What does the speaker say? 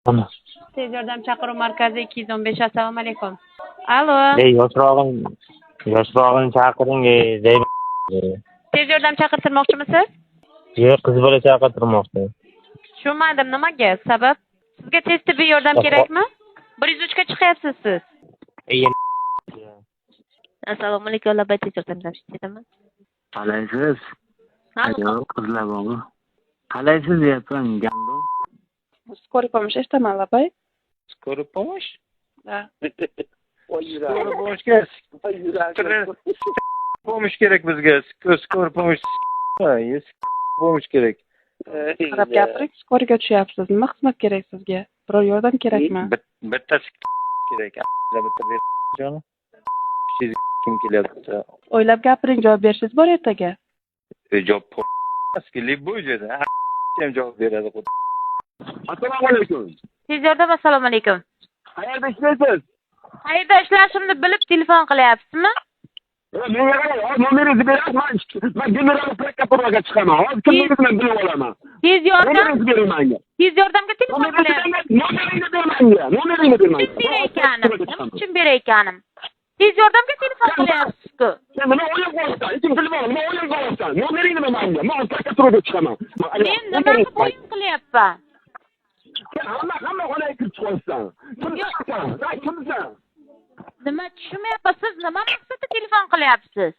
Tamam. Tez yordam chaqiruv markazi 215. Assalomu alaykum. Alo. Yoshroqini chaqiring, Tez yordam chaqirtirmoqchimisiz? yo'q, qiz bola chaqirtirmoqchi. Tushunmadim, nimaga? Sabab? Sizga tez tibbiy yordam kerakmi? 103 ga chiqyapsiz siz. Assalomu alaykum, labay tez yordam jamshidman. Qalaysiz? Alo. Yo'q, qizlar bormi? Qalaysiz deyapman, gando. Скорая помощь, eshitaman labay. Скорая помощь? Да. Скорая помощь kerak. Помощь kerak bizga. Скорая помощь. Помощь kerak. Qarab gapiring, skoriyaga tushyapsiz. Nima xizmat kerak sizga? Biror yordam kerakmi? Bittasi kerak. Bitta ber. Kim kelyapti? O'ylab gapiring, javob berishingiz bor ertaga. Javob skilib bo'ydi. Ham javob beradi. Assalomu alaykum. Tez yordam, assalomu alaykum. Qayerda ishlaysiz? Qayerda ishlashimni bilib telefon qilyapsizmi? Menga qarang, nomeringizni berasiz, men general prokuraturga chiqaman. Hozir kimligini bilan bilib olaman. Tez yordam, Nomeringizni bering menga. tez yordamga telefon qilyapsiz. Nomeringni ber menga. Nomeringni ber menga. Kim beraykanim? Nima uchun beraykanim? Tez yordamga telefon qilyapsiz-ku. Sen nima o'yin qilyapsan? Ichim bilmayman, nima o'yin qilyapsan? Nomeringni ber menga. Men prokuraturga chiqaman. Men nimani o'yin qilyapman? Sen hamma xonaga kirib chiqyapsan. Kimsan? Kimsan? Nima tushunmayapsiz? Siz nima maqsadda telefon qilyapsiz?